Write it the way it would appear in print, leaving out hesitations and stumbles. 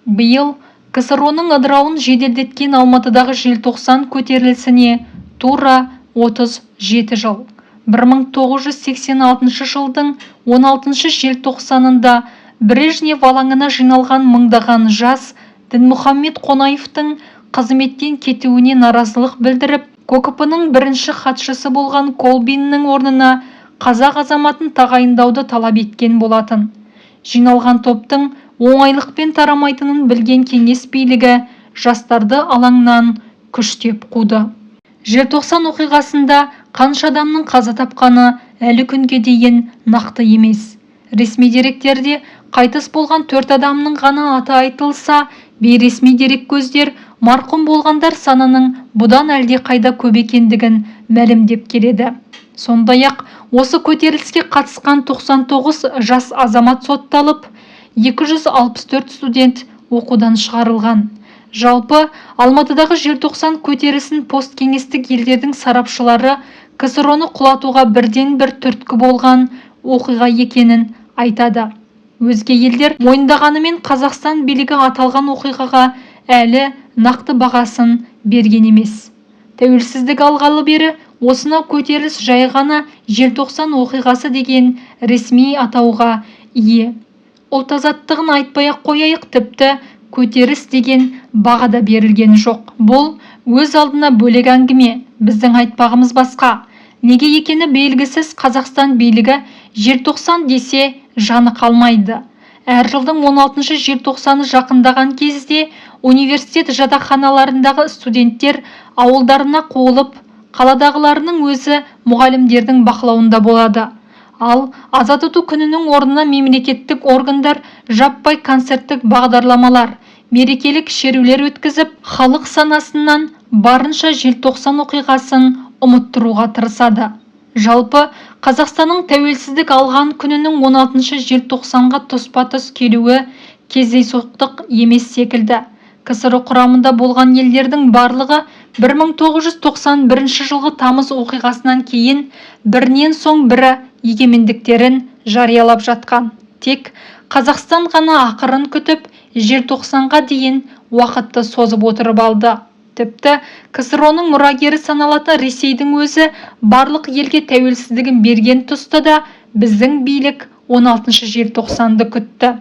Биыл КСРО-ның ыдырауын жеделдеткен Алматыдағы желтоқсан көтерілісіне тура 37 жыл. 1986 жылдың 16 желтоқсанында Брежнев алаңына жиналған мыңдаған жас Дінмұхаммед Қонаевтың қызметтен кетуіне наразылық білдіріп, КОКП-ның бірінші хатшысы болған Колбиннің орнына қазақ азаматын тағайындауды талап еткен болатын. Жиналған топтың оңайлықпен тарамайтынын білген кеңес билігі жастарды алаңнан күштеп қуды. Желтоқсан оқиғасында қанша адамның қаза тапқаны әлі күнге дейін нақты емес. Ресми деректерде қайтыс болған 4 адамның ғана аты айтылса, бейресми дереккөздер марқұм болғандар санының бұдан әлде қайда көп екендігін мәлімдеп келеді. Сондай-ақ осы көтеріліске қатысқан 99 жас азамат сотталып, 264 студент оқудан шығарылған. Жалпы Алматыдағы желтоқсан көтерілісін посткеңестік елдердің сарапшылары КСРО-ны құлатуға бірден-бір түрткі болған оқиға екенін айтады. Өзге елдер мойындағанымен Қазақстан билігі аталған оқиғаға әлі нақты бағасын берген емес. Тәуелсіздік алғалы бері осынау көтеріліс жай ғана желтоқсан оқиғасы деген ресми атауға ие. Ұлт азаттығын айтпай-ақ қояйық, тіпті көтеріс деген бағада берілген жоқ. Бұл өз алдына бөлек әңгіме, біздің айтпағымыз басқа. Неге екені белгісіз Қазақстан билігі желтоқсан десе жаны қалмайды. Әр жылдың 16 желтоқсаны жақындаған кезде университет жатақханаларындағы студенттер ауылдарына қуылып, қаладағыларының өзі мұғалімдердің бақылауында болады. Ал аза тұту күнінің орнына мемлекеттік органдар жаппай концерттік бағдарламалар, мерекелік шерулер өткізіп, халық санасынан барынша желтоқсан оқиғасын ұмыттыруға тырысады. Жалпы Қазақстанның тәуелсіздік алған күнінің 16 желтоқсанға тұспа-тұс келуі кездейсоқтық емес секілді. КСРО құрамында болған елдердің барлығы 1991 жылғы тамыз оқиғасынан кейін бірінен соң бірі егемендіктерін жариялап жатқан. Тек Қазақстан ғана ақырын күтіп, желтоқсанға дейін уақытты созып отырып алды. Тіпті КСРО-ның мұрагері саналатын Ресейдің өзі барлық елге тәуелсіздігін берген тұста да біздің билік 16 желтоқсанды күтті.